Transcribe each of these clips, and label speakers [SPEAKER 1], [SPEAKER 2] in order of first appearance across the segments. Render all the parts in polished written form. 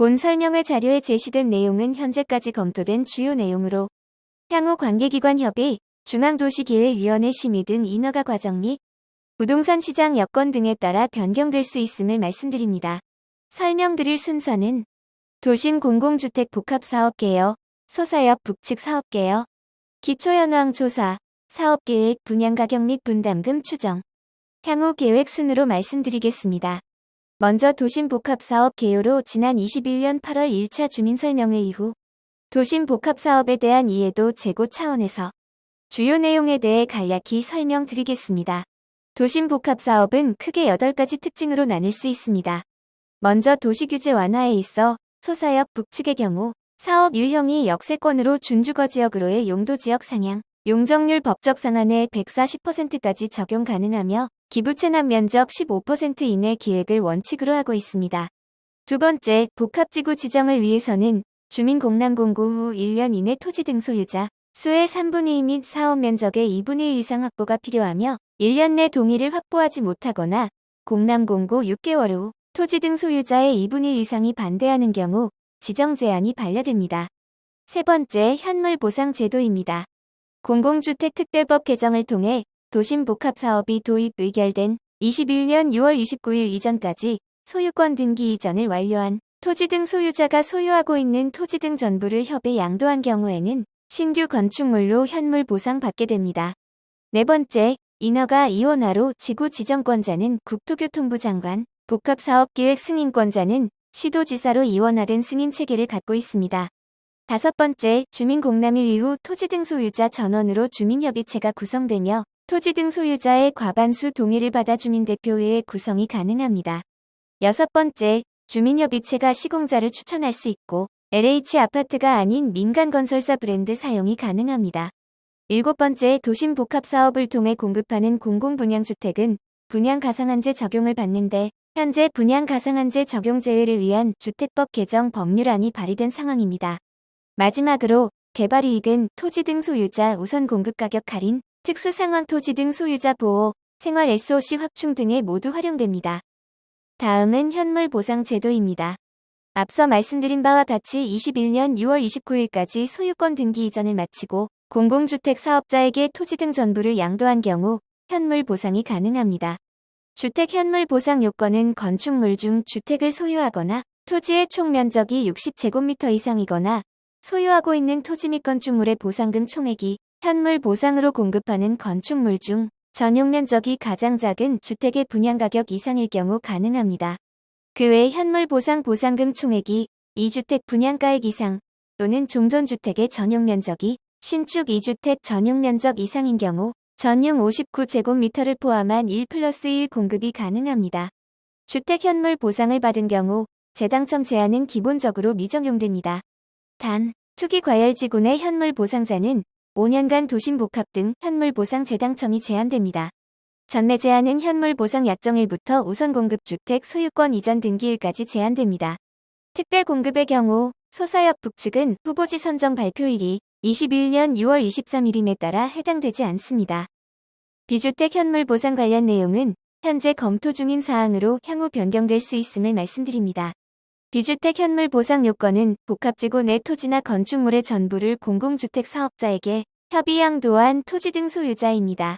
[SPEAKER 1] 본 설명회 자료에 제시된 내용은 현재까지 검토된 주요 내용으로 향후 관계기관 협의, 중앙도시계획위원회 심의 등 인허가 과정 및 부동산 시장 여건 등에 따라 변경될 수 있음을 말씀드립니다. 설명드릴 순서는 도심 공공주택 복합사업 개요, 소사역 북측 사업 개요, 기초현황 조사, 사업계획 분양가격 및 분담금 추정, 향후 계획 순으로 말씀드리겠습니다. 먼저 도심복합사업 개요로 지난 21년 8월 1차 주민설명회 이후 도심복합사업에 대한 이해도 제고 차원에서 주요 내용에 대해 간략히 설명드리겠습니다. 도심복합사업은 크게 8가지 특징으로 나눌 수 있습니다. 먼저 도시규제 완화에 있어 소사역 북측의 경우 사업 유형이 역세권으로 준주거지역으로의 용도지역 상향, 용적률 법적 상한의 140%까지 적용 가능하며 기부 체납 면적 15% 이내 기획을 원칙으로 하고 있습니다. 두 번째, 복합지구 지정을 위해서는 주민 공람 공고 후 1년 이내 토지 등 소유자 수의 3분의 2 및 사업 면적의 2분의 1 이상 확보가 필요하며 1년 내 동의를 확보하지 못하거나 공람 공고 6개월 후 토지 등 소유자의 2분의 1 이상이 반대하는 경우 지정 제한이 반려됩니다. 세 번째, 현물 보상 제도입니다. 공공주택특별법 개정을 통해 도심복합사업이 도입 의결된 21년 6월 29일 이전까지 소유권 등기 이전을 완료한 토지 등 소유자가 소유하고 있는 토지 등 전부를 협에 양도한 경우에는 신규 건축물로 현물 보상받게 됩니다. 네 번째, 인허가 이원화로 지구 지정권자는 국토교통부 장관, 복합사업계획 승인권자는 시도지사로 이원화된 승인체계를 갖고 있습니다. 다섯 번째, 주민공람일 이후 토지 등 소유자 전원으로 주민협의체가 구성되며 토지 등 소유자의 과반수 동의를 받아 주민대표회의 구성이 가능합니다. 여섯 번째, 주민협의체가 시공자를 추천할 수 있고 LH아파트가 아닌 민간건설사 브랜드 사용이 가능합니다. 일곱 번째, 도심복합사업을 통해 공급하는 공공분양주택은 분양가상한제 적용을 받는데 현재 분양가상한제 적용 제외를 위한 주택법 개정 법률안이 발의된 상황입니다. 마지막으로 개발이익은 토지 등 소유자 우선 공급가격 할인, 특수상황 토지 등 소유자 보호, 생활 SOC 확충 등에 모두 활용됩니다. 다음은 현물 보상 제도입니다. 앞서 말씀드린 바와 같이 21년 6월 29일까지 소유권 등기 이전을 마치고 공공주택 사업자에게 토지 등 전부를 양도한 경우 현물 보상이 가능합니다. 주택 현물 보상 요건은 건축물 중 주택을 소유하거나 토지의 총 면적이 60제곱미터 이상이거나 소유하고 있는 토지 및 건축물의 보상금 총액이 현물 보상으로 공급하는 건축물 중 전용 면적이 가장 작은 주택의 분양가격 이상일 경우 가능합니다. 그 외 현물 보상 보상금 총액이 2주택 분양가액 이상 또는 종전주택의 전용 면적이 신축 2주택 전용 면적 이상인 경우 전용 59제곱미터를 포함한 1+1 공급이 가능합니다. 주택 현물 보상을 받은 경우 재당첨 제한은 기본적으로 미적용됩니다. 단, 투기과열지구 내 현물 보상자는 5년간 도심복합 등 현물 보상 재당첨이 제한됩니다. 전매 제한은 현물 보상 약정일부터 우선 공급 주택 소유권 이전 등기일까지 제한됩니다. 특별 공급의 경우 소사역 북측은 후보지 선정 발표일이 21년 6월 23일임에 따라 해당되지 않습니다. 비주택 현물 보상 관련 내용은 현재 검토 중인 사항으로 향후 변경될 수 있음을 말씀드립니다. 비주택 현물 보상 요건은 복합지구 내 토지나 건축물의 전부를 공공주택 사업자에게 협의 양도한 토지 등 소유자입니다.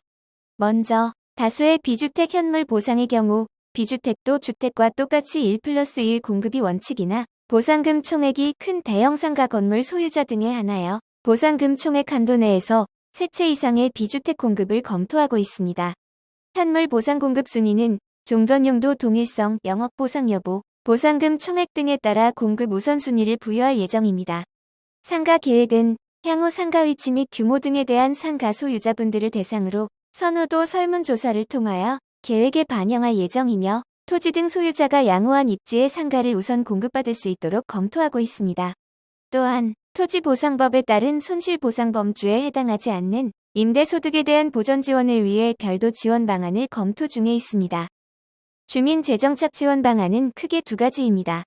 [SPEAKER 1] 먼저 다수의 비주택 현물 보상의 경우 비주택도 주택과 똑같이 1+1 공급이 원칙이나 보상금 총액이 큰 대형 상가 건물 소유자 등에 한하여 보상금 총액 한도 내에서 세 채 이상의 비주택 공급을 검토하고 있습니다. 현물 보상 공급 순위는 종전용도 동일성, 영업 보상 여부, 보상금 총액 등에 따라 공급 우선순위를 부여할 예정입니다. 상가 계획은 향후 상가 위치 및 규모 등에 대한 상가 소유자분들을 대상으로 선호도 설문조사를 통하여 계획에 반영할 예정이며 토지 등 소유자가 양호한 입지의 상가를 우선 공급받을 수 있도록 검토하고 있습니다. 또한 토지보상법에 따른 손실보상 범주에 해당하지 않는 임대소득에 대한 보전 지원을 위해 별도 지원 방안을 검토 중에 있습니다. 주민재정착 지원 방안은 크게 두 가지입니다.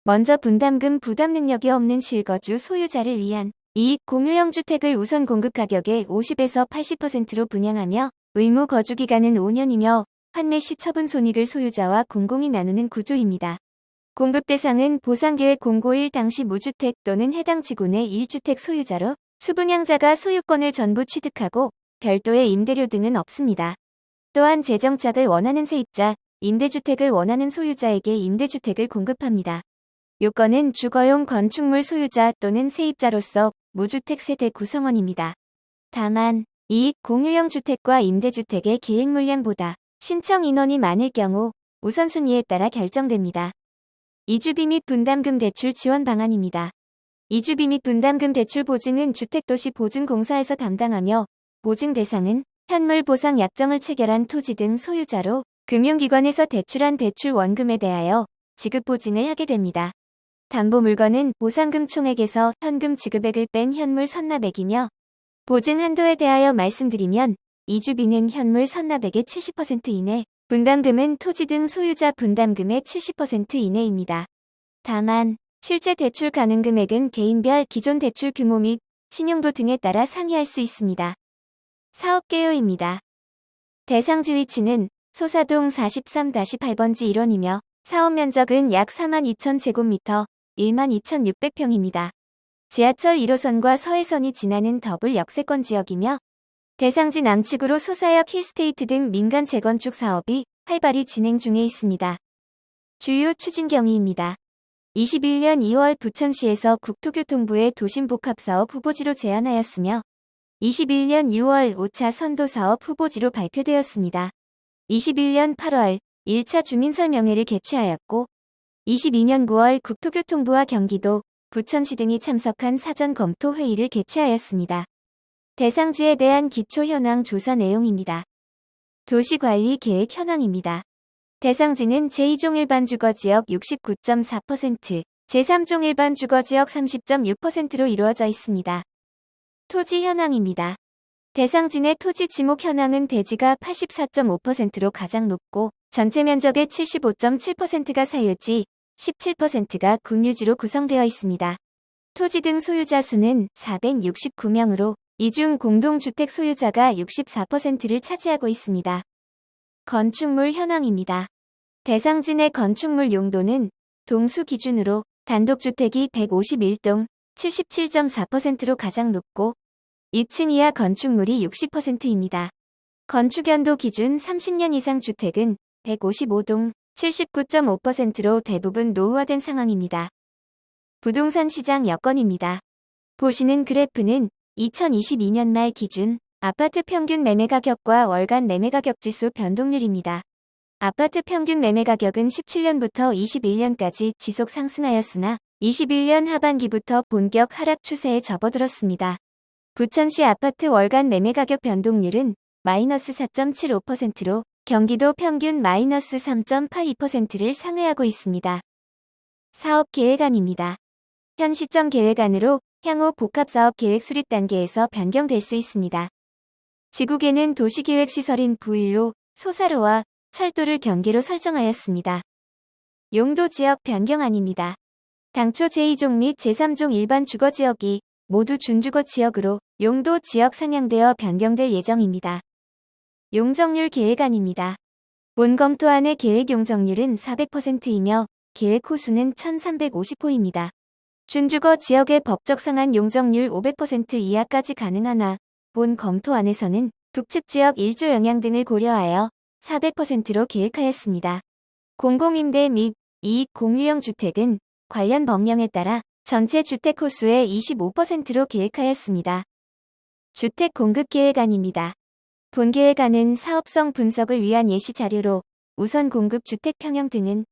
[SPEAKER 1] 먼저 분담금 부담 능력이 없는 실거주 소유자를 위한 이익 공유형 주택을 우선 공급 가격의 50에서 80%로 분양하며 의무 거주 기간은 5년이며 판매 시 처분 손익을 소유자와 공공이 나누는 구조입니다. 공급 대상은 보상계획 공고일 당시 무주택 또는 해당 지구내 1주택 소유자로 수분양자가 소유권을 전부 취득하고 별도의 임대료 등은 없습니다. 또한 재정착을 원하는 세입자, 임대주택을 원하는 소유자에게 임대주택을 공급합니다. 요건은 주거용 건축물 소유자 또는 세입자로서 무주택 세대 구성원입니다. 다만 이익 공유형 주택과 임대주택의 계획 물량보다 신청 인원이 많을 경우 우선순위에 따라 결정됩니다. 이주비 및 분담금 대출 지원 방안입니다. 이주비 및 분담금 대출 보증은 주택도시보증공사에서 담당하며 보증 대상은 현물 보상 약정을 체결한 토지 등 소유자로 금융기관에서 대출한 대출 원금에 대하여 지급 보증을 하게 됩니다. 담보 물건은 보상금 총액에서 현금 지급액을 뺀 현물 선납액이며 보증 한도에 대하여 말씀드리면 이주비는 현물 선납액의 70% 이내, 분담금은 토지 등 소유자 분담금의 70% 이내입니다. 다만 실제 대출 가능 금액은 개인별 기존 대출 규모 및 신용도 등에 따라 상이할 수 있습니다. 사업 개요입니다. 대상지 위치는 소사동 43-8번지 1원이며 사업 면적은 약 42,000제곱미터, 12,600평입니다. 지하철 1호선과 서해선이 지나는 더블 역세권 지역이며 대상지 남측으로 소사역 힐스테이트 등 민간 재건축 사업이 활발히 진행 중에 있습니다. 주요 추진 경위입니다. 21년 2월 부천시에서 국토교통부의 도심복합사업 후보지로 제안하였으며 21년 6월 5차 선도사업 후보지로 발표되었습니다. 21년 8월 1차 주민설명회를 개최하였고 22년 9월 국토교통부와 경기도, 부천시 등이 참석한 사전 검토 회의를 개최하였습니다. 대상지에 대한 기초 현황 조사 내용입니다. 도시관리 계획 현황입니다. 대상지는 제2종 일반 주거지역 69.4%, 제3종 일반 주거지역 30.6%로 이루어져 있습니다. 토지 현황입니다. 대상지 내 토지 지목 현황은 대지가 84.5%로 가장 높고 전체 면적의 75.7%가 사유지, 17%가 군유지로 구성되어 있습니다. 토지 등 소유자 수는 469명으로 이 중 공동주택 소유자가 64%를 차지하고 있습니다. 건축물 현황입니다. 대상지 내 건축물 용도는 동수 기준으로 단독주택이 151동, 77.4%로 가장 높고 2층 이하 건축물이 60%입니다. 건축연도 기준 30년 이상 주택은 155동, 79.5%로 대부분 노후화된 상황입니다. 부동산 시장 여건입니다. 보시는 그래프는 2022년 말 기준 아파트 평균 매매가격과 월간 매매가격 지수 변동률입니다. 아파트 평균 매매가격은 17년부터 21년까지 지속 상승하였으나 21년 하반기부터 본격 하락 추세에 접어들었습니다. 부천시 아파트 월간 매매가격 변동률은 마이너스 4.75%로 경기도 평균 마이너스 3.82%를 상회하고 있습니다. 사업 계획안입니다. 현 시점 계획안으로 향후 복합사업 계획 수립 단계에서 변경될 수 있습니다. 지구계는 도시계획시설인 부일로, 소사로와 철도를 경계로 설정하였습니다. 용도 지역 변경안입니다. 당초 제2종 및 제3종 일반 주거지역이 모두 준주거 지역으로 용도 지역 상향되어 변경될 예정입니다. 용적률 계획안입니다. 본 검토안의 계획 용적률은 400%이며 계획 호수는 1350호입니다. 준주거 지역의 법적 상한 용적률 500% 이하까지 가능하나 본 검토안에서는 북측 지역 일조 영향 등을 고려하여 400%로 계획하였습니다. 공공임대 및 이익 공유형 주택은 관련 법령에 따라 전체 주택 호수의 25%로 계획하였습니다. 주택 공급 계획안입니다. 본 계획안은 사업성 분석을 위한 예시 자료로 우선 공급 주택 평형 등은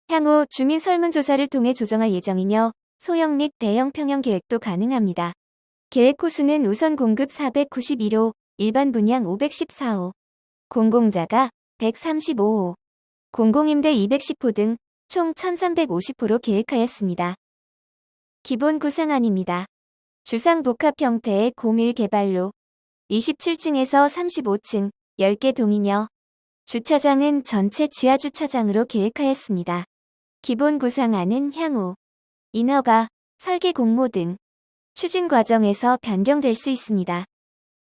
[SPEAKER 1] 향후 주민 설문조사를 통해 조정할 예정이며 소형 및 대형 평형 계획도 가능합니다. 계획 호수는 우선 공급 491호, 일반 분양 514호, 공공자가 135호, 공공임대 210호 등 총 1350호로 계획하였습니다. 기본 구상안입니다. 주상복합 형태의 고밀 개발로 27층에서 35층 10개 동이며 주차장은 전체 지하주차장으로 계획하였습니다. 기본 구상안은 향후 인허가, 설계 공모 등 추진 과정에서 변경될 수 있습니다.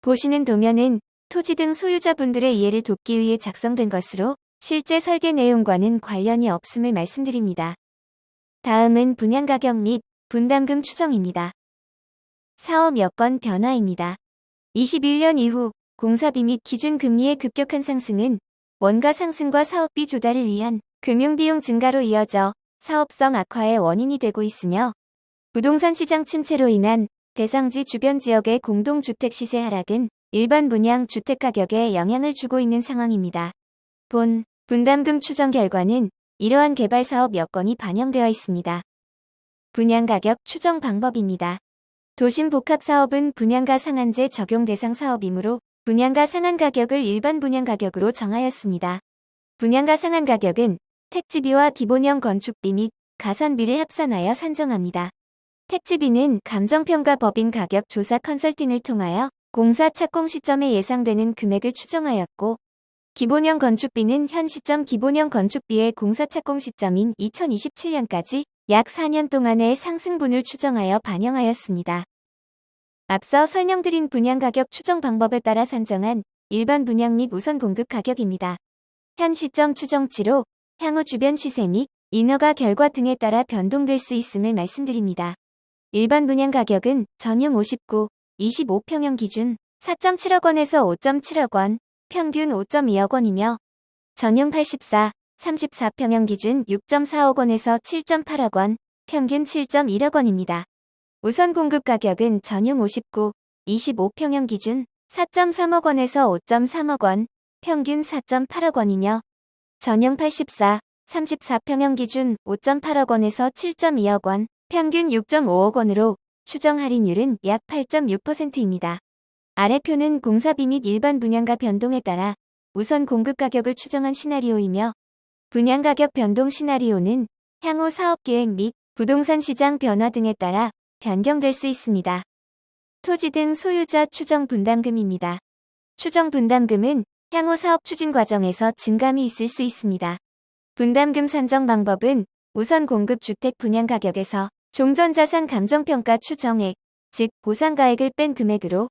[SPEAKER 1] 보시는 도면은 토지 등 소유자분들의 이해를 돕기 위해 작성된 것으로 실제 설계 내용과는 관련이 없음을 말씀드립니다. 다음은 분양가격 및 분담금 추정입니다. 사업 여건 변화입니다. 21년 이후 공사비 및 기준금리의 급격한 상승은 원가 상승과 사업비 조달을 위한 금융비용 증가로 이어져 사업성 악화의 원인이 되고 있으며 부동산 시장 침체로 인한 대상지 주변 지역의 공동주택 시세 하락은 일반 분양 주택 가격에 영향을 주고 있는 상황입니다. 분담금 추정 결과는 이러한 개발 사업 여건이 반영되어 있습니다. 분양가격 추정 방법입니다. 도심 복합 사업은 분양가 상한제 적용 대상 사업이므로 분양가 상한 가격을 일반 분양 가격으로 정하였습니다. 분양가 상한 가격은 택지비와 기본형 건축비 및 가선비를 합산하여 산정합니다. 택지비는 감정평가 법인 가격 조사 컨설팅을 통하여 공사 착공 시점에 예상되는 금액을 추정하였고, 기본형 건축비는 현 시점 기본형 건축비의 공사 착공 시점인 2027년까지 약 4년 동안의 상승분을 추정하여 반영하였습니다. 앞서 설명드린 분양가격 추정 방법에 따라 산정한 일반 분양 및 우선 공급 가격입니다. 현 시점 추정치로 향후 주변 시세 및 인허가 결과 등에 따라 변동될 수 있음을 말씀드립니다. 일반 분양 가격은 전용 59, 25평형 기준 4.7억 원에서 5.7억 원, 평균 5.2억 원이며 전용 84, 34평형 기준 6.4억 원에서 7.8억 원, 평균 7.1억 원입니다. 우선 공급 가격은 전용 59, 25평형 기준 4.3억 원에서 5.3억 원, 평균 4.8억 원이며 전용 84, 34평형 기준 5.8억 원에서 7.2억 원, 평균 6.5억 원으로 추정 할인율은 약 8.6%입니다. 아래 표는 공사비 및 일반 분양가 변동에 따라 우선 공급 가격을 추정한 시나리오이며 분양가격 변동 시나리오는 향후 사업계획 및 부동산 시장 변화 등에 따라 변경될 수 있습니다. 토지 등 소유자 추정 분담금입니다. 추정 분담금은 향후 사업 추진 과정에서 증감이 있을 수 있습니다. 분담금 산정 방법은 우선 공급 주택 분양 가격에서 종전자산 감정평가 추정액, 즉 보상가액을 뺀 금액으로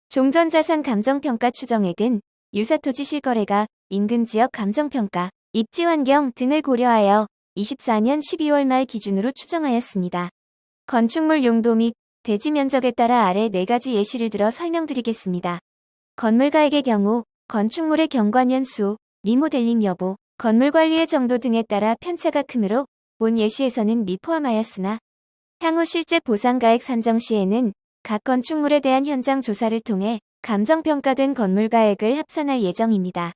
[SPEAKER 1] 종전자산 감정평가 추정액은 유사토지 실거래가, 인근지역 감정평가, 입지환경 등을 고려하여 24년 12월 말 기준으로 추정하였습니다. 건축물 용도 및 대지 면적에 따라 아래 4가지 예시를 들어 설명드리겠습니다. 건물가액의 경우 건축물의 경관년 수, 리모델링 여부, 건물 관리의 정도 등에 따라 편차가 크므로 본 예시에서는 미포함하였으나 향후 실제 보상가액 산정 시에는 각 건축물에 대한 현장 조사를 통해 감정평가된 건물가액을 합산할 예정입니다.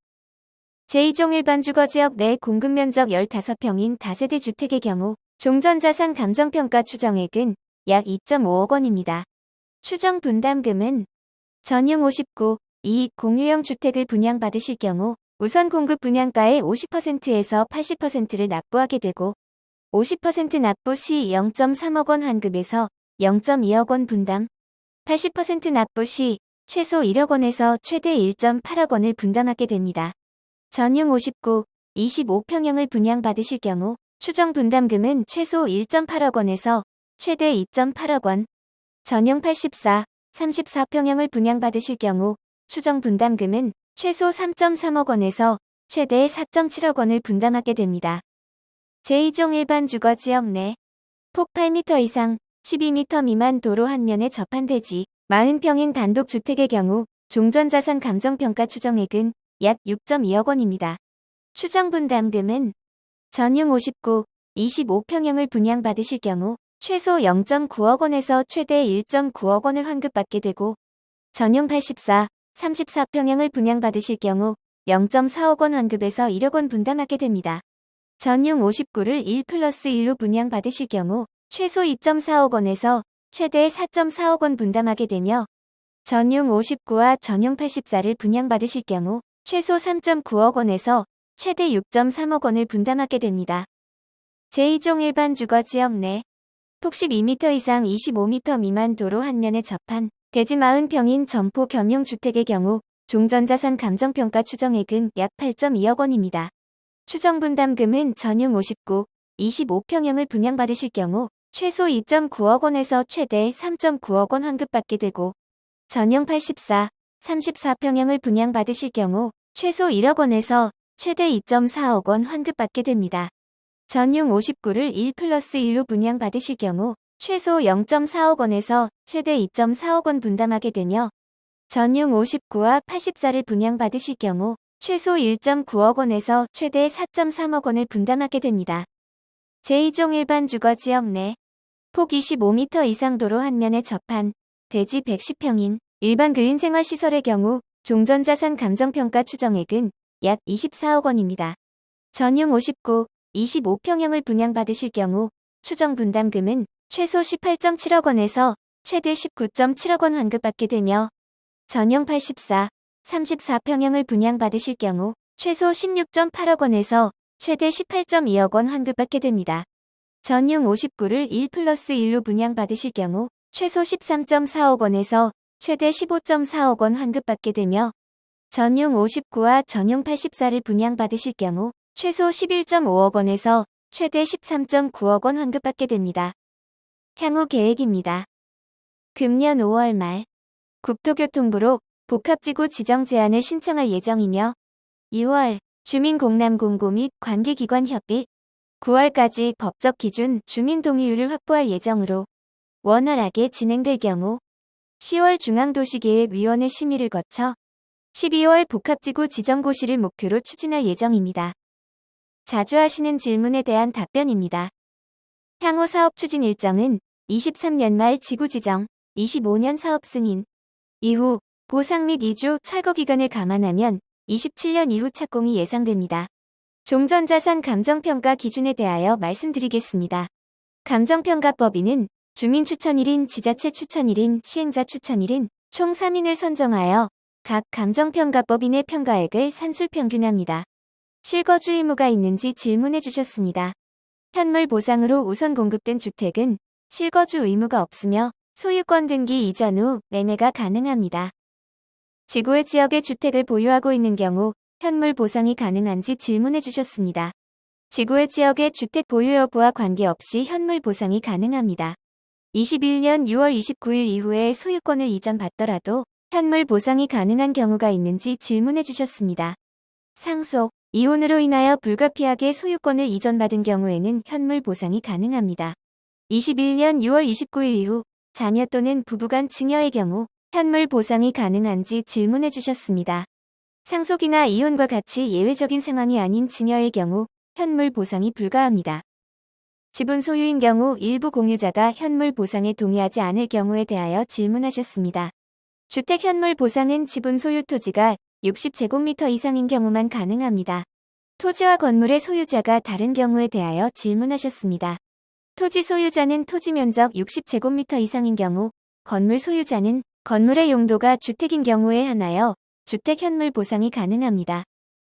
[SPEAKER 1] 제2종 일반 주거지역 내 공급면적 15평인 다세대 주택의 경우 종전자산 감정평가 추정액은 약 2.5억 원입니다. 추정 분담금은 전용 59, 이익 공유형 주택을 분양받으실 경우 우선 공급 분양가의 50%에서 80%를 납부하게 되고 50% 납부 시 0.3억 원 환급에서 0.2억 원 분담, 80% 납부 시 최소 1억 원에서 최대 1.8억 원을 분담하게 됩니다. 전용 59, 25평형을 분양받으실 경우 추정 분담금은 최소 1.8억 원에서 최대 2.8억 원, 전용 84, 34평형을 분양받으실 경우 추정 분담금은 최소 3.3억 원에서 최대 4.7억 원을 분담하게 됩니다. 제2종 일반 주거지역 내 폭 8m 이상, 12m 미만 도로 한 면에 접한대지 40평인 단독주택의 경우 종전자산 감정평가 추정액은 약 6.2억 원입니다. 추정 분담금은 전용 59, 25평형을 분양받으실 경우 최소 0.9억 원에서 최대 1.9억 원을 환급받게 되고 전용 84, 34평형을 분양받으실 경우 0.4억 원 환급에서 1억 원 분담하게 됩니다. 전용 59를 1+1로 분양받으실 경우 최소 2.4억 원에서 최대 4.4억 원 분담하게 되며 전용 59와 전용 84를 분양받으실 경우 최소 3.9억 원에서 최대 6.3억 원을 분담하게 됩니다. 제2종 일반 주거지역 내 폭 12m 이상 25m 미만 도로 한 면에 접한 대지 40평인 점포 겸용주택의 경우 종전자산 감정평가 추정액은 약 8.2억 원입니다. 추정 분담금은 전용 59, 25평형을 분양받으실 경우 최소 2.9억 원에서 최대 3.9억 원 환급받게 되고 전용 84, 34평형을 분양받으실 경우 최소 1억 원에서 최대 2.4억 원 환급받게 됩니다. 전용 59를 1+1로 분양받으실 경우 최소 0.4억 원에서 최대 2.4억 원 분담하게 되며 전용 59와 84를 분양받으실 경우 최소 1.9억 원에서 최대 4.3억 원을 분담하게 됩니다. 제2종 일반 주거지역 내 폭 25m 이상 도로 한 면에 접한 대지 110평인 일반 그린생활시설의 경우 종전자산 감정평가 추정액은 약 24억 원입니다. 전용 59, 25평형을 분양받으실 경우 추정 분담금은 최소 18.7억 원에서 최대 19.7억 원 환급받게 되며 전용 84, 34평형을 분양받으실 경우 최소 16.8억 원에서 최대 18.2억 원 환급받게 됩니다. 전용 59를 1+1로 분양받으실 경우 최소 13.4억 원에서 최대 15.4억 원 환급받게 되며 전용 59와 전용 84를 분양받으실 경우 최소 11.5억 원에서 최대 13.9억 원 환급받게 됩니다. 향후 계획입니다. 금년 5월 말 국토교통부로 복합지구 지정 제안을 신청할 예정이며 2월 주민공람공고 및 관계기관 협의 9월까지 법적 기준 주민 동의율을 확보할 예정으로 원활하게 진행될 경우 10월 중앙도시계획위원회 심의를 거쳐 12월 복합지구 지정고시를 목표로 추진할 예정입니다. 자주 하시는 질문에 대한 답변입니다. 향후 사업 추진 일정은 23년 말 지구지정, 25년 사업 승인, 이후 보상 및 이주, 철거 기간을 감안하면 27년 이후 착공이 예상됩니다. 종전자산 감정평가 기준에 대하여 말씀드리겠습니다. 감정평가법인은 주민 추천 1인, 지자체 추천 1인, 시행자 추천 1인, 총 3인을 선정하여 각 감정평가법인의 평가액을 산술평균합니다. 실거주 의무가 있는지 질문해 주셨습니다. 현물 보상으로 우선 공급된 주택은 실거주 의무가 없으며 소유권 등기 이전 후 매매가 가능합니다. 지구의 지역에 주택을 보유하고 있는 경우 현물 보상이 가능한지 질문해 주셨습니다. 지구의 지역의 주택 보유 여부와 관계없이 현물 보상이 가능합니다. 21년 6월 29일 이후에 소유권을 이전받더라도 현물 보상이 가능한 경우가 있는지 질문해 주셨습니다. 상속, 이혼으로 인하여 불가피하게 소유권을 이전받은 경우에는 현물 보상이 가능합니다. 21년 6월 29일 이후 자녀 또는 부부간 증여의 경우 현물 보상이 가능한지 질문해 주셨습니다. 상속이나 이혼과 같이 예외적인 상황이 아닌 증여의 경우 현물 보상이 불가합니다. 지분 소유인 경우 일부 공유자가 현물 보상에 동의하지 않을 경우에 대하여 질문하셨습니다. 주택 현물 보상은 지분 소유 토지가 60제곱미터 이상인 경우만 가능합니다. 토지와 건물의 소유자가 다른 경우에 대하여 질문하셨습니다. 토지 소유자는 토지 면적 60제곱미터 이상인 경우, 건물 소유자는 건물의 용도가 주택인 경우에 한하여 주택 현물 보상이 가능합니다.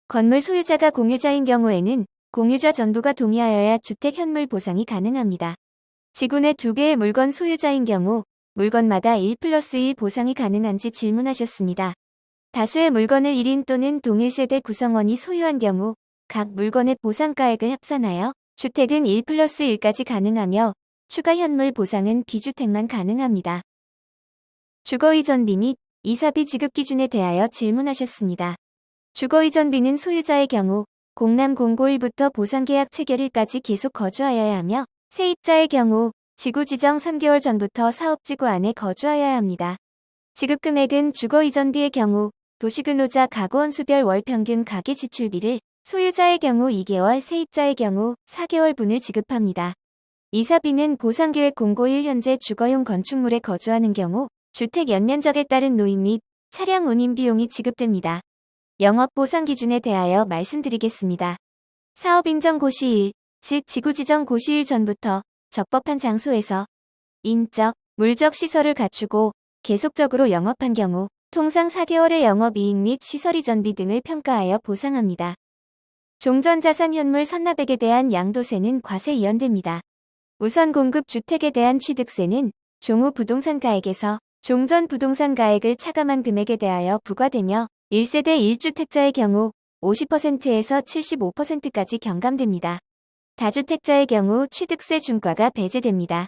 [SPEAKER 1] 건물 소유자가 공유자인 경우에는 공유자 전부가 동의하여야 주택 현물 보상이 가능합니다. 지구 내 2개의 물건 소유자인 경우 물건마다 1+1 보상이 가능한지 질문하셨습니다. 다수의 물건을 1인 또는 동일 세대 구성원이 소유한 경우 각 물건의 보상가액을 합산하여 주택은 1+1까지 가능하며 추가 현물 보상은 비주택만 가능합니다. 주거이전비 및 이사비 지급 기준에 대하여 질문하셨습니다. 주거이전비는 소유자의 경우 공람 공고 일부터 보상계약 체결일까지 계속 거주하여야 하며 세입자의 경우 지구 지정 3개월 전부터 사업지구 안에 거주하여야 합니다. 지급금액은 주거이전비의 경우 도시근로자 가구원수별 월평균 가계 지출비를 소유자의 경우 2개월, 세입자의 경우 4개월분을 지급합니다. 이사비는 보상계획 공고일 현재 주거용 건축물에 거주하는 경우 주택 연면적에 따른 노임 및 차량 운임 비용이 지급됩니다. 영업보상 기준에 대하여 말씀드리겠습니다. 사업인정 고시일, 즉 지구지정 고시일 전부터 적법한 장소에서 인적, 물적 시설을 갖추고 계속적으로 영업한 경우 통상 4개월의 영업이익 및 시설이전비 등을 평가하여 보상합니다. 종전자산 현물 선납액에 대한 양도세는 과세 이연됩니다. 우선 공급 주택에 대한 취득세는 종후 부동산가액에서 종전 부동산가액을 차감한 금액에 대하여 부과되며 1세대 1주택자의 경우 50%에서 75%까지 경감됩니다. 다주택자의 경우 취득세 중과가 배제됩니다.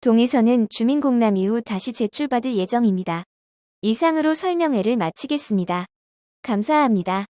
[SPEAKER 1] 동의서는 주민공람 이후 다시 제출받을 예정입니다. 이상으로 설명회를 마치겠습니다. 감사합니다.